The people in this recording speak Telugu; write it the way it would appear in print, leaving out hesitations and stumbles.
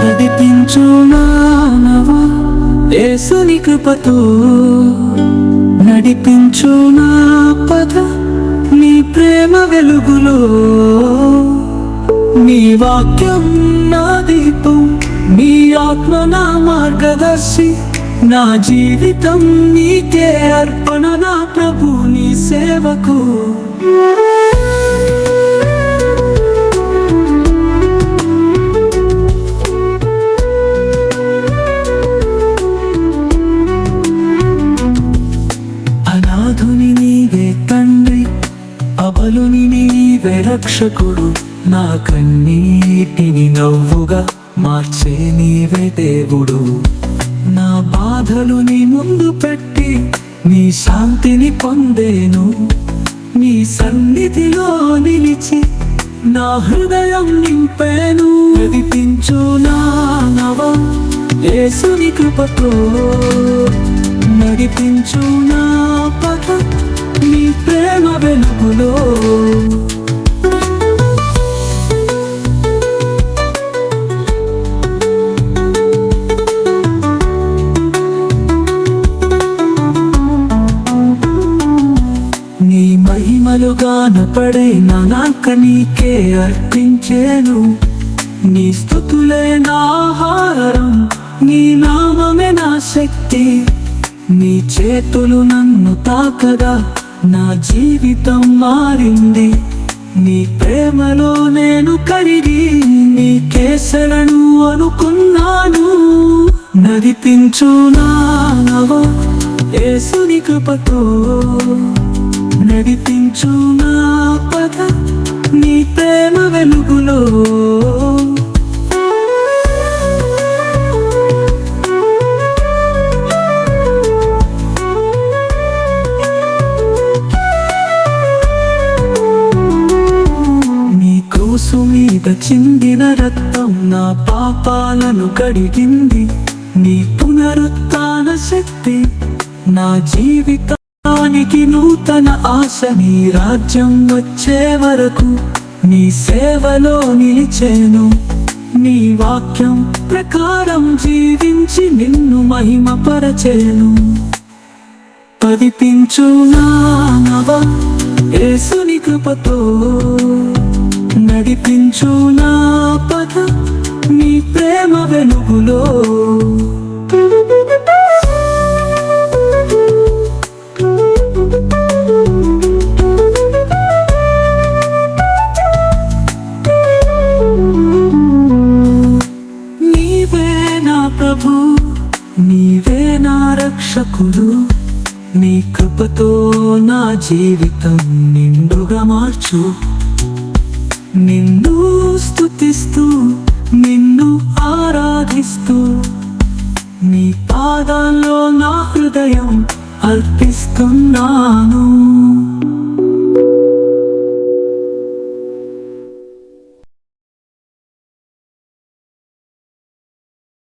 నడిపించు నావా యేసుని కృపతో, నడిపించు నా పద నీ ప్రేమ వెలుగులో. నీ వాక్యం నా దీపం, నీ ఆత్మ నా మార్గదర్శి. నా జీవితం నీకే అర్పణ నా ప్రభు నీ సేవకు. అనాథుని నీవే తండ్రి, అబలుని నీవే రక్షకుడు. నా కన్నీటిని నవ్వుగా మార్చే నీవే దేవుడు. నా బాధలు నీ ముందు పెట్టి నీ శాంతిని పొందేను. నీ సన్నిధిలో నిలిచి నా హృదయం నింపేను. నడిపించు నావా యేసుని కృపతో, నడిపించు నా పద నీ ప్రేమ వెలుగులో. నీ మహిమలు గానపడే నా నాక నీకే అర్పించేను. నీ స్తుతులే నా ఆహారం, నీ నామమే నా శక్తి. నీ చేతులు నన్ను తాకగా నా జీవితం మారింది. నీ ప్రేమలో నేను కరిగి నీ కేసలను అనుకున్నాను. నడిపించు నావా యేసుని కృపతో, నడిపించు నా పద నీ ప్రేమ వెలుగులో. నీ క్రూసు మీద చిందిన రక్తం నా పాపాలను కడిగింది. నీ పునరుత్థాన శక్తి నా జీవితానికి నూతన ఆశ. నీ రాజ్యం వచ్చే వరకు నీ సేవలో నిలిచేను. నీ వాక్యం ప్రకారం జీవించి నిన్ను మహిమపరచేను. నడిపించు నావా యేసుని కృపతో, నడిపించు నా పద నీ ప్రేమ వెలుగులో. ప్రభు నీవే నా రక్షకుడు. నీ కృపతో నా జీవితం నిండుగా మార్చు. నిన్ను స్తుతిస్తూ నిన్ను ఆరాధిస్తూ నీ పాదాల్లో నా హృదయం అర్పిస్తున్నాను.